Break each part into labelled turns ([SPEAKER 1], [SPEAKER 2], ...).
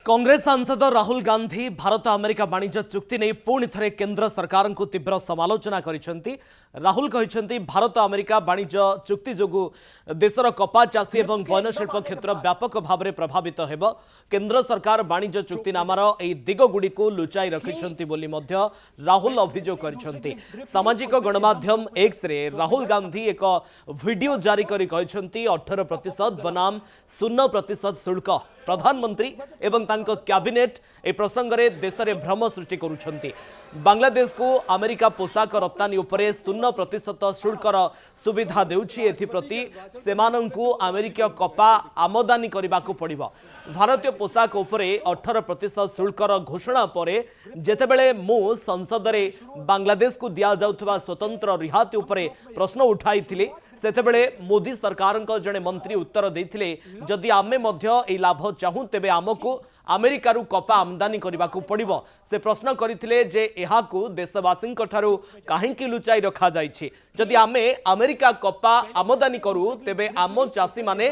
[SPEAKER 1] कांग्रेस सांसद राहुल गांधी भारत अमेरिका वाणिज्य चुक्ति नहीं पुणी थे केंद्र सरकार को तीव्र समालोचना करिसेंती। राहुल कहते भारत अमेरिका वाणिज्य चुक्ति जोगु देशर कपा चाषी और वैनशिल्प क्षेत्र व्यापक भाव में प्रभावित हेब। केंद्र सरकार वाणिज्य चुक्तिनामार यह दिगगुड़ी को लुचाई रखिंट राहुल अभियोग करछंती। सामाजिक गणमाध्यम एक्स रे राहुल गांधी एक वीडियो जारी करी कहछंती 18% बनाम 0% शुल्क प्रधानमंत्री एवं तांको कैबिनेट ए प्रसंग में देश में भ्रम सृष्टि करुछंती। बांग्लादेश को अमेरिका पोशाक रप्तानी उपरे 0% शुल्कर सुविधा देउछि। एथिप्रति सेमानंकु अमेरिका कपा आमदानी करबाकू पड़िबो। भारतीय पोशाक उपरे 18% शुल्कर घोषणा पर जेतेबेले मु संसद में बांग्लादेश को दिया जाउथबा स्वतंत्र रिहाती उपरे प्रश्न उठाई सेतेबेले मोदी सरकार जड़े मंत्री उत्तर देथिले जदि आमे मध्य ए लाभ चाहूँ तेबे आमको अमेरिकारु कपा आमदानी करबाकू पड़िबो। से प्रश्न करथिले जे एहाकू देशवासी ठारू काहेकि लुचाई रखा जाइछि। जदि आमे अमेरिका कपा आमदानी करू तेबे आम चाषी माने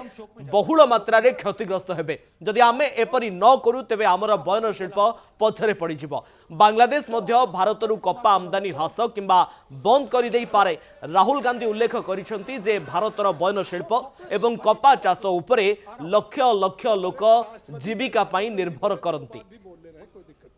[SPEAKER 1] बहुल मात्रा रे क्षतिग्रस्त हेबे। जदि आमे एपरि न करू तेबे आमर बयन शिल्प पछरे पड़ी जिवो। बांग्लादेश मध्य भारतरु कपा आमदानी ह्रास किंबा बंद करि देई पारे। राहुल गांधी उल्लेख करिसेंती जे भारतर बयन शिल्प एवं कपा चाष उपरे लक्ष लक्ष लोक जीविका पाई निर्भर करती।